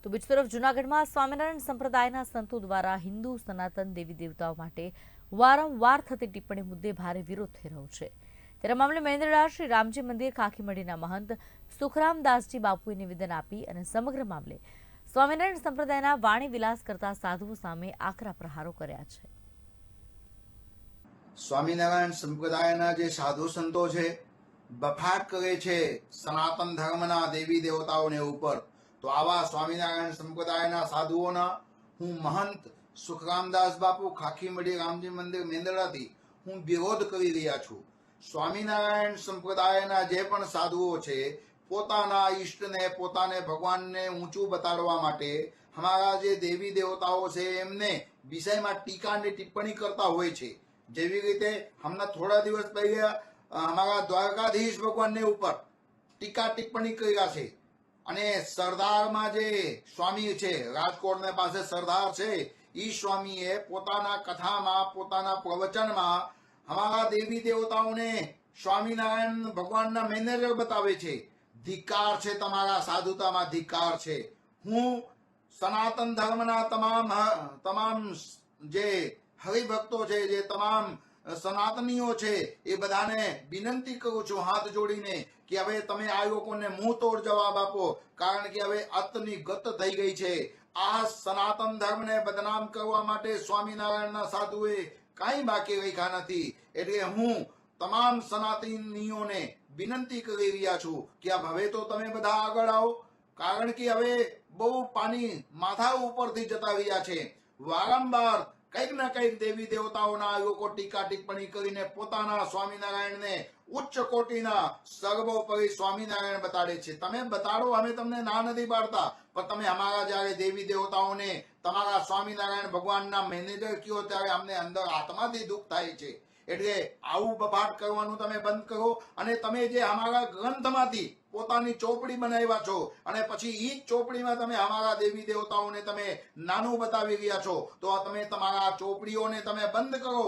તો બીજી તરફ જૂનાગઢમાં સ્વામિનારાયણ સંપ્રદાયના સંતો દ્વારા હિન્દુ સનાતન દેવી દેવતાઓ માટે વારંવાર થતી ટિપ્પણી મુદ્દે ભારે વિરોધ થઈ રહ્યો છે। ત્યારે મામલે મહેન્દ્રડા શ્રી રામજી મંદિર ખાખીમડીના મહંત સુખરામદાસજી બાપુએ નિવેદન આપી અને સમગ્ર મામલે સ્વામિનારાયણ સંપ્રદાયના વાણી વિલાસ કરતા સાધુઓ સામે આકરા પ્રહારો કર્યા છે। સ્વામિનારાયણ સંપ્રદાયના જે સાધુ સંતો છે બફાટ કરે છે સનાતન ધર્મના દેવી દેવતાઓને ઉપર, તો આવા સ્વામિનારાયણ સંપ્રદાયના સાધુઓના હું મહંત સુખરામદાસ બાપુ ખાખીમડી રામજી મંદિર મેંદરડાથી હું વિરોધ કરી રહ્યા છું। સ્વામિનારાયણ સંપ્રદાયના જે પણ સાધુઓ છે પોતાના ઈષ્ટને પોતાને ભગવાનને ઊંચું બતાડવા માટે અમારા જે દેવી દેવતાઓ છે એમને વિષયમાં ટીકા અને ટિપ્પણી કરતા હોય છે। જેવી રીતે હમણાં થોડા દિવસ પહેલા અમારા દ્વારકાધીશ ભગવાનને ઉપર ટીકા ટિપ્પણી કર્યા છે અને સરદારમાં જે સ્વામી છે રાજકોટને પાસે સરદાર છે એ સ્વામીએ પોતાના કથામાં પોતાના પ્રવચનમાં અમારા દેવી દેવતાઓને સ્વામિનારાયણ ભગવાનના મેનેજર બતાવે છે। ધિક્કાર છે, તમારા સાધુતામાં ધિક્કાર છે। હું સનાતન ધર્મના તમામ જે હરિભક્તો છે, જે તમામ સનાતનીઓ છે એ બધાને વિનંતી કરું છું હાથ જોડીને કે હવે તમે આ લોકોને મુંહ તોડ જવાબ આપો, કારણ કે હવે અતની ગત થઈ ગઈ છે। આ સનાતન ધર્મને બદનામ કરવા માટે સ્વામિનારાયણના સાધુએ કાંઈ બાકી રાખ્યા નથી। એટલે હું તમામ સનાતનીઓને વિનંતી કરી રહ્યા છું કે હવે તો તમે બધા આગળ આવો, કારણ કે હવે બહુ પાણી માથા ઉપરથી જતા રહ્યા છે। વારંવાર કંઈક ને કંઈક દેવી દેવતાઓના લોકો ટીકા ટિપ્પણી કરીને પોતાના સ્વામિનારાયણને ઉચ્ચ કોટીના સર્વોપરી સ્વામિનારાયણ બતાડે છે। તમે બતાડો, અમે તમને ના નથી પાડતા, પણ તમે અમારા જયારે દેવી દેવતાઓને તમારા સ્વામિનારાયણ ભગવાનના મેનેજર કયો ત્યારે અમને અંદર આત્માથી દુઃખ થાય છે। એટલે આવું બફાટ કરવાનું તમે બંધ કરો અને તમે જે અમારા ગ્રંથમાંથી પોતાની ચોપડી બનાવ્યા છો અને પછી ઈ જ ચોપડીમાં તમે અમારા દેવી દેવતાઓને તમે નાનું બતાવી રહ્યા છો, તો તમે તમારા ચોપડીઓને તમે બંધ કરો।